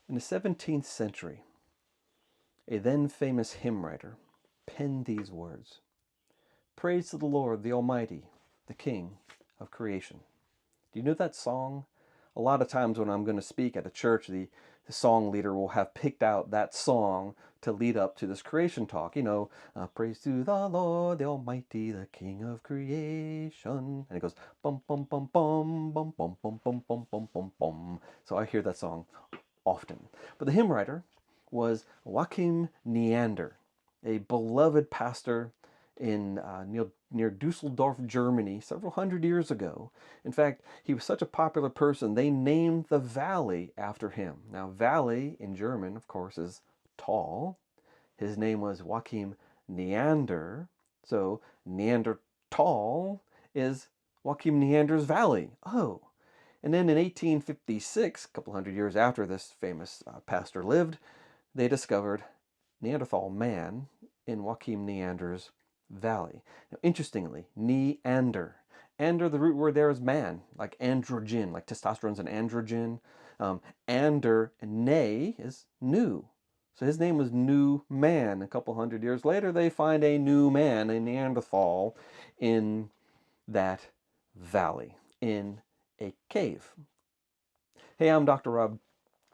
In the 17th century, a then famous hymn writer penned these words: "Praise to the Lord, the Almighty, the King of creation." Do you know that song? A lot of times when I'm going to speak at a church, the song leader will have picked out that song to lead up to this creation talk. Praise to the Lord, the Almighty, the King of creation. And it goes, bum, bum, bum, bum, bum, bum, bum, bum, bum, bum, bum, bum. So I hear that song often. But the hymn writer was Joachim Neander, a beloved pastor in near Dusseldorf, Germany, several hundred years ago. In fact, he was such a popular person, they named the valley after him. Now, valley in German, of course, is tall. His name was Joachim Neander, so Neanderthal is Joachim Neander's valley. Oh, and then in 1856, a couple hundred years after this famous pastor lived, they discovered Neanderthal man in Joachim Neander's valley. Now, interestingly, Neander. Ander, the root word there is man, like androgen, like testosterone's an androgen. Ander, ne is new. So his name was New Man. A couple hundred years later, they find a new man, a Neanderthal, in that valley, in a cave. Hey, I'm Dr. Rob.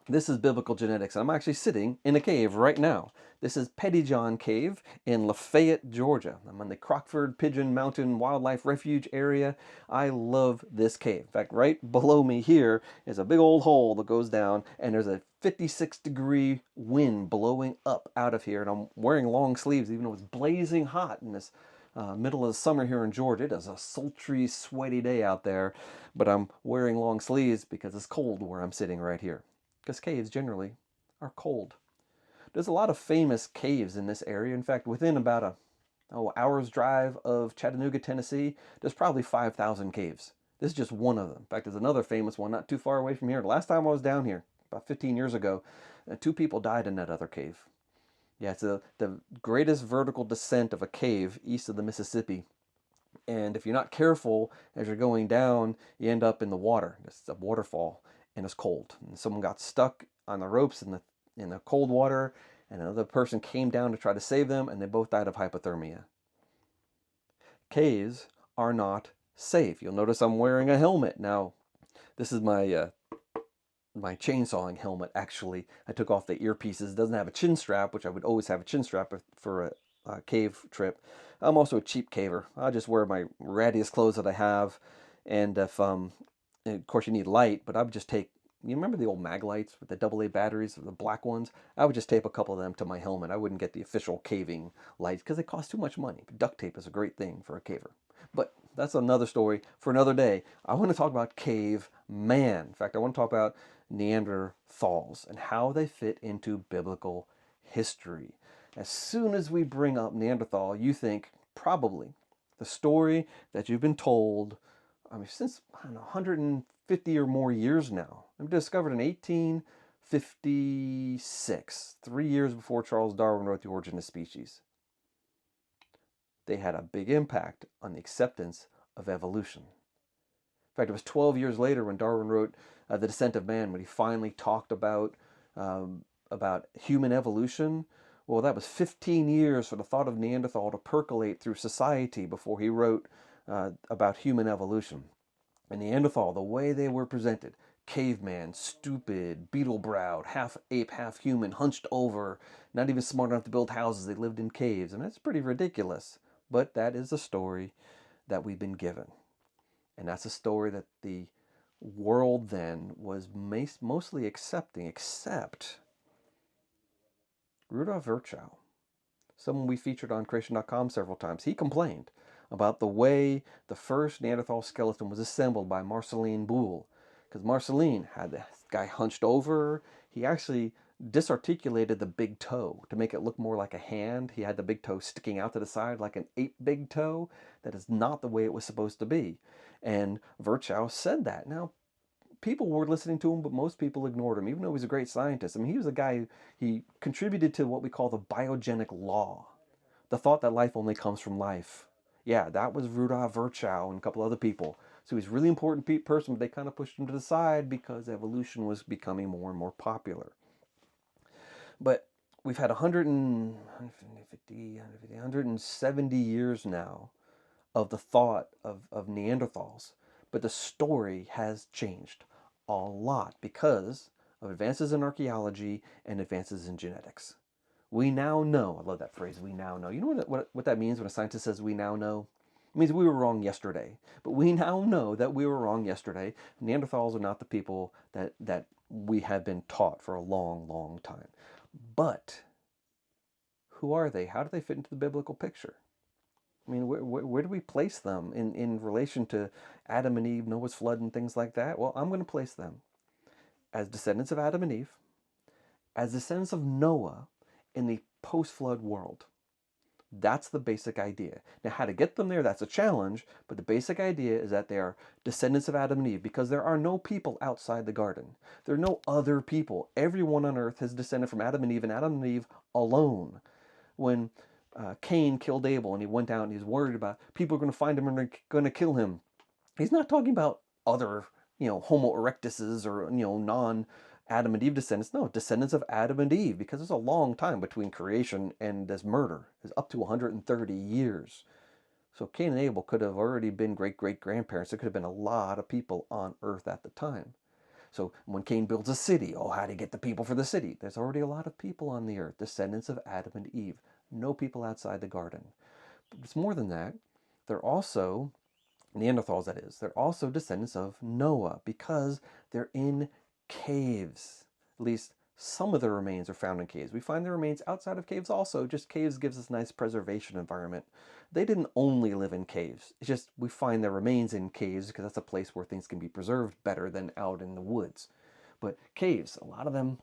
This is Biblical Genetics. I'm actually sitting in a cave right now. This is Pettyjohn Cave in Lafayette, Georgia. I'm on the Crockford Pigeon Mountain Wildlife Refuge area. I love this cave. In fact, right below me here is a big old hole that goes down, and there's a 56-degree wind blowing up out of here, and I'm wearing long sleeves even though it's blazing hot in this middle of the summer here in Georgia. It is a sultry, sweaty day out there, but I'm wearing long sleeves because it's cold where I'm sitting right here, because caves generally are cold. There's a lot of famous caves in this area. In fact, within about a hour's drive of Chattanooga, Tennessee, there's probably 5,000 caves. This is just one of them. In fact, there's another famous one not too far away from here. The last time I was down here, about 15 years ago, 2 people died in that other cave. Yeah, it's the greatest vertical descent of a cave east of the Mississippi. And if you're not careful as you're going down, you end up in the water. It's a waterfall, and it's cold. And someone got stuck on the ropes in the cold water, and another person came down to try to save them, and they both died of hypothermia. Caves are not safe. You'll notice I'm wearing a helmet. Now, this is my chainsawing helmet, actually. I took off the earpieces. It doesn't have a chin strap, which I would always have a chin strap for a cave trip. I'm also a cheap caver. I just wear my rattiest clothes that I have, and if of course you need light, but I would just take, you remember the old mag lights with the AA batteries, the black ones? I would just tape a couple of them to my helmet. I wouldn't get the official caving lights because they cost too much money. But duct tape is a great thing for a caver. But that's another story for another day. I want to talk about caveman. In fact, I want to talk about Neanderthals and how they fit into biblical history. As soon as we bring up Neanderthal, you think probably the story that you've been told, since, I don't know, 150 or more years now. It was discovered in 1856, 3 years before Charles Darwin wrote The Origin of Species. They had a big impact on the acceptance of evolution. In fact, it was 12 years later when Darwin wrote The Descent of Man, when he finally talked about human evolution. Well, that was 15 years for the thought of Neanderthal to percolate through society before he wrote about human evolution. And Neanderthal, the way they were presented, caveman, stupid, beetle-browed, half ape, half human, hunched over, not even smart enough to build houses. They lived in caves, and that's pretty ridiculous. But that is the story that we've been given. And that's a story that the world then was mostly accepting, except Rudolf Virchow, someone we featured on creation.com several times. He complained about the way the first Neanderthal skeleton was assembled by Marceline Boole. Because Marceline had the guy hunched over. He actually disarticulated the big toe to make it look more like a hand. He had the big toe sticking out to the side like an ape big toe. That is not the way it was supposed to be. And Virchow said that. Now, people were listening to him, but most people ignored him, even though he was a great scientist. He was a guy, he contributed to what we call the biogenic law, the thought that life only comes from life. Yeah, that was Rudolf Virchow and a couple other people. So he's a really important person, but they kind of pushed him to the side because evolution was becoming more and more popular. But we've had 170 years now of the thought of Neanderthals, but the story has changed a lot because of advances in archaeology and advances in genetics. We now know, I love that phrase, we now know. You know what that means when a scientist says we now know? It means we were wrong yesterday. But we now know that we were wrong yesterday. Neanderthals are not the people that we have been taught for a long, long time. But who are they? How do they fit into the biblical picture? I mean, where do we place them in relation to Adam and Eve, Noah's flood, and things like that? Well, I'm going to place them as descendants of Adam and Eve, as descendants of Noah in the post-flood world. That's the basic idea. Now, how to get them there, that's a challenge, but the basic idea is that they are descendants of Adam and Eve because there are no people outside the garden. There are no other people. Everyone on earth has descended from Adam and Eve, and Adam and Eve alone. When Cain killed Abel and he went out and he's worried about people are going to find him and they're going to kill him, he's not talking about other, Homo erectuses or, non-Adam and Eve descendants. No, descendants of Adam and Eve, because there's a long time between creation and this murder. It's up to 130 years. So Cain and Abel could have already been great-great-grandparents. There could have been a lot of people on earth at the time. So when Cain builds a city, how do you get the people for the city? There's already a lot of people on the earth, descendants of Adam and Eve. No people outside the garden. But it's more than that. They're also, Neanderthals that is, they're also descendants of Noah because they're in caves. At least some of their remains are found in caves. We find their remains outside of caves also, just caves gives us a nice preservation environment. They didn't only live in caves. It's just we find their remains in caves because that's a place where things can be preserved better than out in the woods. But caves, a lot of them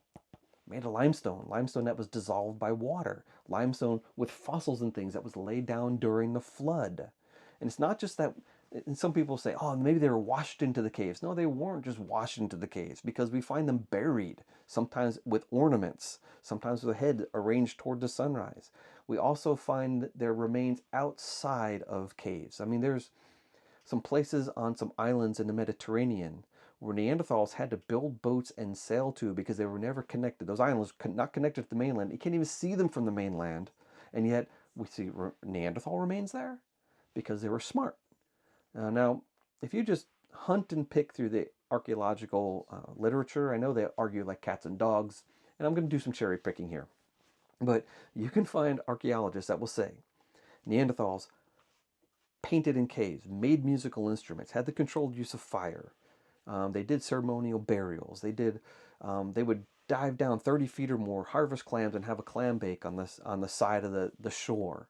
made of limestone that was dissolved by water, limestone with fossils and things that was laid down during the flood. And it's not just that, and some people say, maybe they were washed into the caves. No, they weren't just washed into the caves because we find them buried, sometimes with ornaments, sometimes with a head arranged toward the sunrise. We also find their remains outside of caves. I mean, there's some places on some islands in the Mediterranean where Neanderthals had to build boats and sail to because they were never connected. Those islands not connected to the mainland. You can't even see them from the mainland. And yet we see Neanderthal remains there because they were smart. Now, if you just hunt and pick through the archaeological literature, I know they argue like cats and dogs, and I'm going to do some cherry picking here. But you can find archaeologists that will say Neanderthals painted in caves, made musical instruments, had the controlled use of fire. They did ceremonial burials. They would dive down 30 feet or more, harvest clams, and have a clam bake on the side of the shore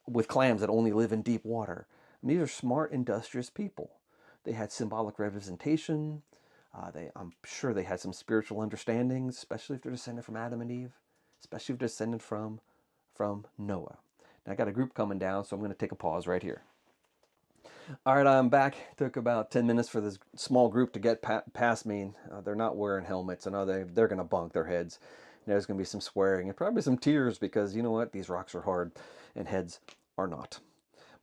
with clams that only live in deep water. And these are smart, industrious people. They had symbolic representation. I'm sure they had some spiritual understandings, especially if they're descended from Adam and Eve, especially if they're descended from Noah. Now I got a group coming down, so I'm going to take a pause right here. All right, I'm back. It took about 10 minutes for this small group to get past me. They're not wearing helmets. I know they're going to bonk their heads. There's going to be some swearing and probably some tears because, you know what, these rocks are hard and heads are not.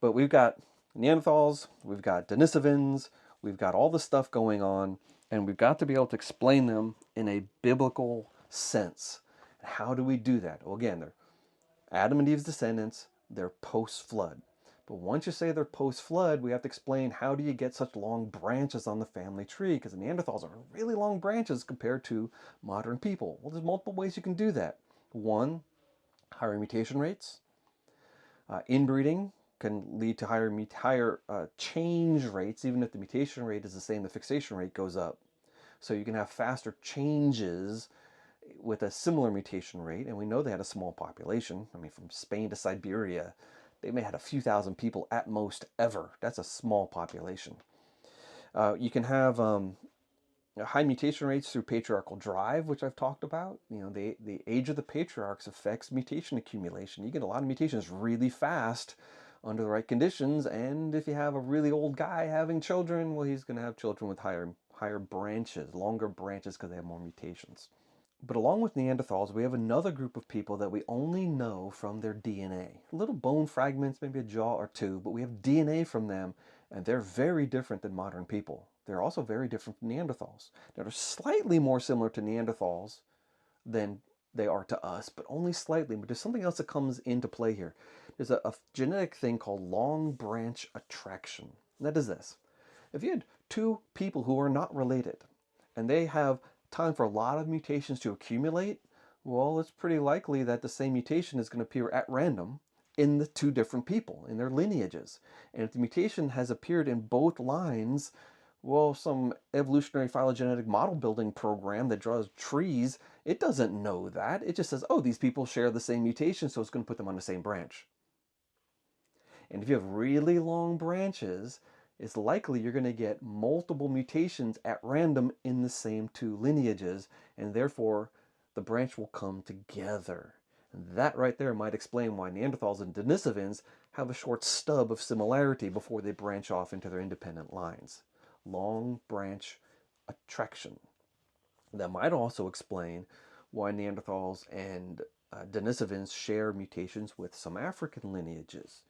But we've got Neanderthals, we've got Denisovans, we've got all this stuff going on, and we've got to be able to explain them in a biblical sense. How do we do that? Well, again, they're Adam and Eve's descendants, they're post-flood. But once you say they're post-flood, we have to explain how do you get such long branches on the family tree? Because the Neanderthals are really long branches compared to modern people. Well, there's multiple ways you can do that. One, higher mutation rates. Inbreeding can lead to higher change rates. Even if the mutation rate is the same, the fixation rate goes up. So you can have faster changes with a similar mutation rate. And we know they had a small population. I mean, from Spain to Siberia, they may have had a few thousand people at most ever. That's a small population. You can have high mutation rates through patriarchal drive, which I've talked about. The age of the patriarchs affects mutation accumulation. You get a lot of mutations really fast under the right conditions, and if you have a really old guy having children, well, he's going to have children with higher branches, longer branches because they have more mutations. But along with Neanderthals, we have another group of people that we only know from their DNA. Little bone fragments, maybe a jaw or two, but we have DNA from them, and they're very different than modern people. They're also very different from Neanderthals. Now, they're slightly more similar to Neanderthals than they are to us, but only slightly. But there's something else that comes into play here. There's a genetic thing called long branch attraction. And that is this. If you had two people who are not related, and they have time for a lot of mutations to accumulate, well, it's pretty likely that the same mutation is going to appear at random in the two different people, in their lineages. And if the mutation has appeared in both lines, well, some evolutionary phylogenetic model building program that draws trees, it doesn't know that. It just says, oh, these people share the same mutation, so it's going to put them on the same branch. And if you have really long branches, it's likely you're going to get multiple mutations at random in the same two lineages, and therefore the branch will come together. And that right there might explain why Neanderthals and Denisovans have a short stub of similarity before they branch off into their independent lines. Long branch attraction. That might also explain why Neanderthals and Denisovans share mutations with some African lineages.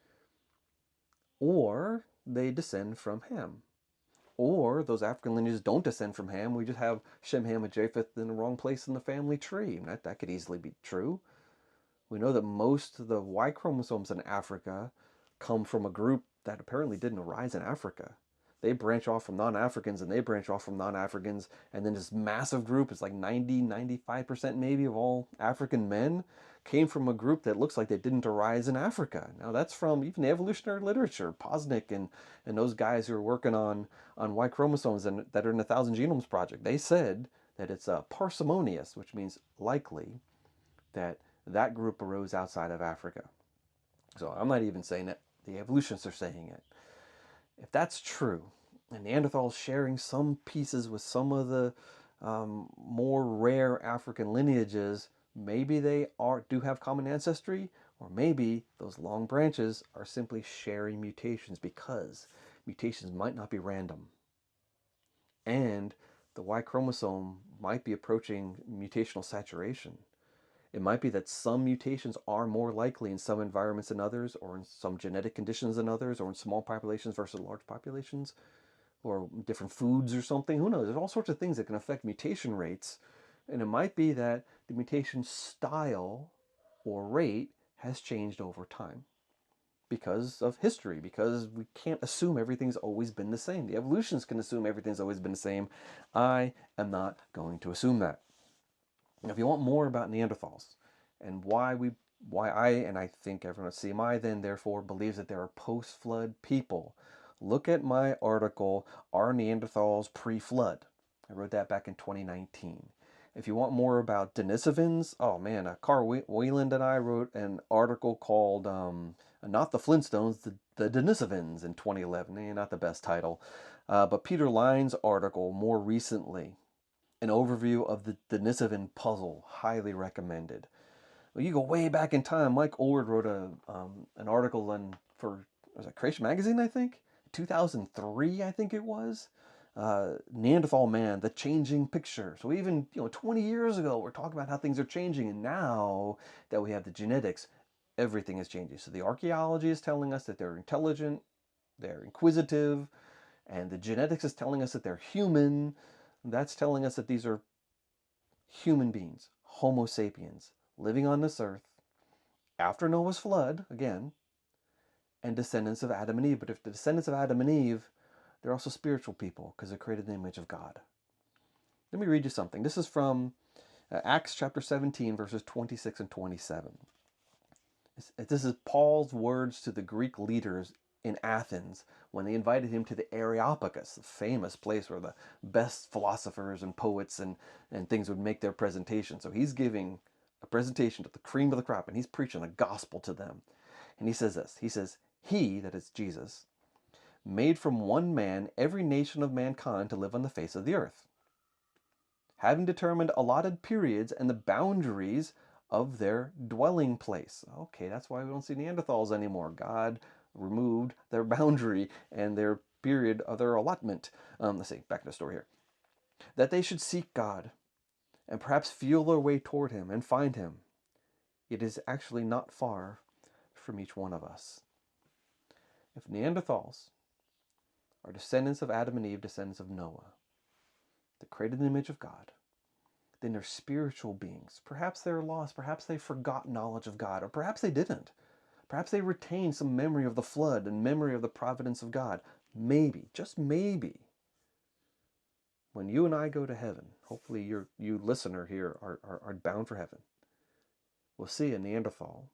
Or they descend from Ham. Or those African lineages don't descend from Ham. We just have Shem, Ham, and Japheth in the wrong place in the family tree. That could easily be true. We know that most of the Y chromosomes in Africa come from a group that apparently didn't arise in Africa. They branch off from non-Africans, and they branch off from non-Africans, and then this massive group is like 95% maybe of all African men came from a group that looks like they didn't arise in Africa. Now that's from even the evolutionary literature, Posnick and those guys who are working on Y chromosomes and that are in the 1,000 Genomes Project. They said that it's parsimonious, which means likely that group arose outside of Africa. So I'm not even saying it. The evolutionists are saying it. If that's true, and Neanderthals sharing some pieces with some of the more rare African lineages, maybe they do have common ancestry, or maybe those long branches are simply sharing mutations, because mutations might not be random. And the Y chromosome might be approaching mutational saturation. It might be that some mutations are more likely in some environments than others, or in some genetic conditions than others, or in small populations versus large populations, or different foods or something. Who knows? There's all sorts of things that can affect mutation rates. And it might be that the mutation style or rate has changed over time because of history, because we can't assume everything's always been the same. The evolutionists can assume everything's always been the same. I am not going to assume that. Now, if you want more about Neanderthals and why I, and I think everyone at CMI then therefore believes that there are post-flood people, look at my article, Are Neanderthals Pre-Flood? I wrote that back in 2019. If you want more about Denisovans, oh man, Carl Wieland and I wrote an article called Not the Flintstones, the Denisovans in 2011. Not the best title. But Peter Lyne's article more recently, an overview of the Denisovan puzzle, highly recommended. Well, you go way back in time. Mike Ohlrd wrote an article for Creation Magazine, I think, 2003, I think it was. Neanderthal Man, the changing picture. So even 20 years ago, we're talking about how things are changing, and now that we have the genetics, everything is changing. So the archaeology is telling us that they're intelligent, they're inquisitive, and the genetics is telling us that they're human. That's telling us that these are human beings, Homo sapiens, living on this earth after Noah's flood, again, and descendants of Adam and Eve. But if the descendants of Adam and Eve, they're also spiritual people because they're created in the image of God. Let me read you something. This is from Acts chapter 17, verses 26 and 27. This is Paul's words to the Greek leaders in Athens when they invited him to the Areopagus, the famous place where the best philosophers and poets and things would make their presentation. So he's giving a presentation to the cream of the crop, and he's preaching the gospel to them. And he says this. He says, He, that is Jesus, made from one man every nation of mankind to live on the face of the earth, having determined allotted periods and the boundaries of their dwelling place. Okay, that's why we don't see Neanderthals anymore. God removed their boundary and their period of their allotment. Let's see, back to the story here. That they should seek God and perhaps feel their way toward him and find him. It is actually not far from each one of us. If Neanderthals are descendants of Adam and Eve, descendants of Noah, the created in the image of God, then they're spiritual beings. Perhaps they're lost. Perhaps they forgot knowledge of God, or perhaps they didn't. Perhaps they retained some memory of the flood and memory of the providence of God. Maybe, just maybe, when you and I go to heaven, hopefully you listener here are bound for heaven, we'll see a Neanderthal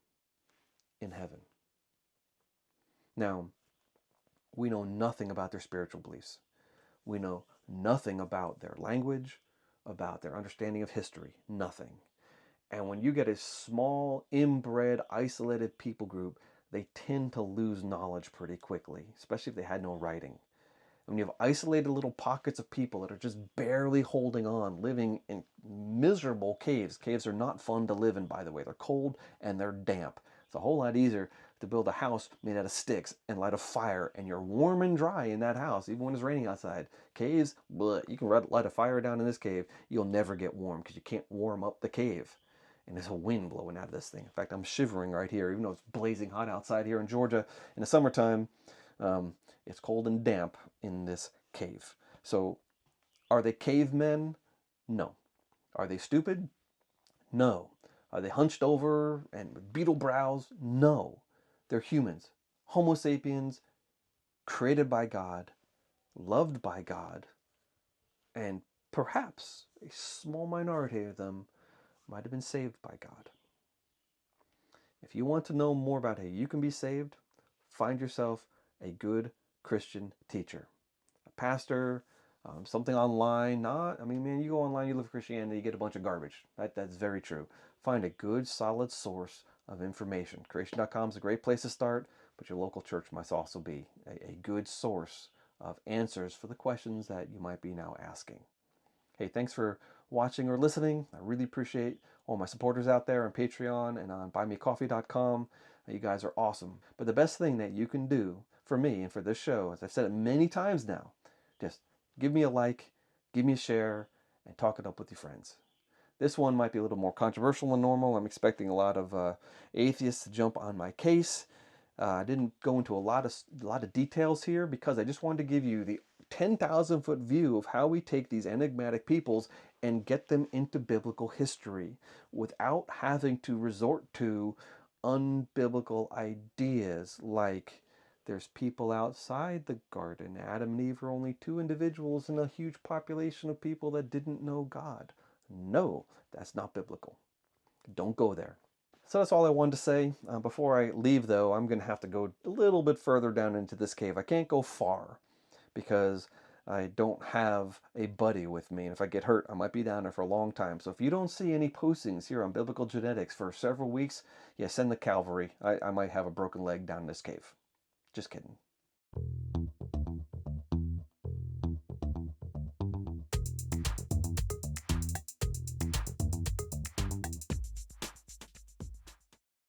in heaven. Now, we know nothing about their spiritual beliefs. We know nothing about their language, about their understanding of history. Nothing. And when you get a small, inbred, isolated people group, they tend to lose knowledge pretty quickly, especially if they had no writing. When you have isolated little pockets of people that are just barely holding on, living in miserable caves. Caves are not fun to live in, by the way. They're cold and they're damp. It's a whole lot easier to build a house made out of sticks and light a fire, and you're warm and dry in that house, even when it's raining outside. Caves, bleh, you can light a fire down in this cave. You'll never get warm because you can't warm up the cave. And there's a wind blowing out of this thing. In fact, I'm shivering right here, even though it's blazing hot outside here in Georgia in the summertime. It's cold and damp in this cave. So, are they cavemen? No. Are they stupid? No. Are they hunched over and with beetle brows? No. They're humans. Homo sapiens, created by God, loved by God, and perhaps a small minority of them might have been saved by God. If you want to know more about how you can be saved, find yourself a good Christian teacher, a pastor, something online. Man, you go online, you look for Christianity, you get a bunch of garbage. That's very true. Find a good, solid source of information. Creation.com is a great place to start, but your local church must also be a good source of answers for the questions that you might be now asking. Hey, thanks for watching or listening. I really appreciate all my supporters out there on Patreon and on buymeacoffee.com. You guys are awesome. But the best thing that you can do for me and for this show, as I've said it many times now, just give me a like, give me a share, and talk it up with your friends. This one might be a little more controversial than normal. I'm expecting a lot of atheists to jump on my case. I didn't go into a lot of details here because I just wanted to give you the 10,000-foot view of how we take these enigmatic peoples and get them into biblical history without having to resort to unbiblical ideas like there's people outside the garden. Adam and Eve are only two individuals in a huge population of people that didn't know God. No, that's not biblical. Don't go there. So that's all I wanted to say. Before I leave, though, I'm going to have to go a little bit further down into this cave. I can't go far because I don't have a buddy with me. And if I get hurt, I might be down there for a long time. So if you don't see any postings here on biblical genetics for several weeks, yeah, send the cavalry. I might have a broken leg down in this cave. Just kidding.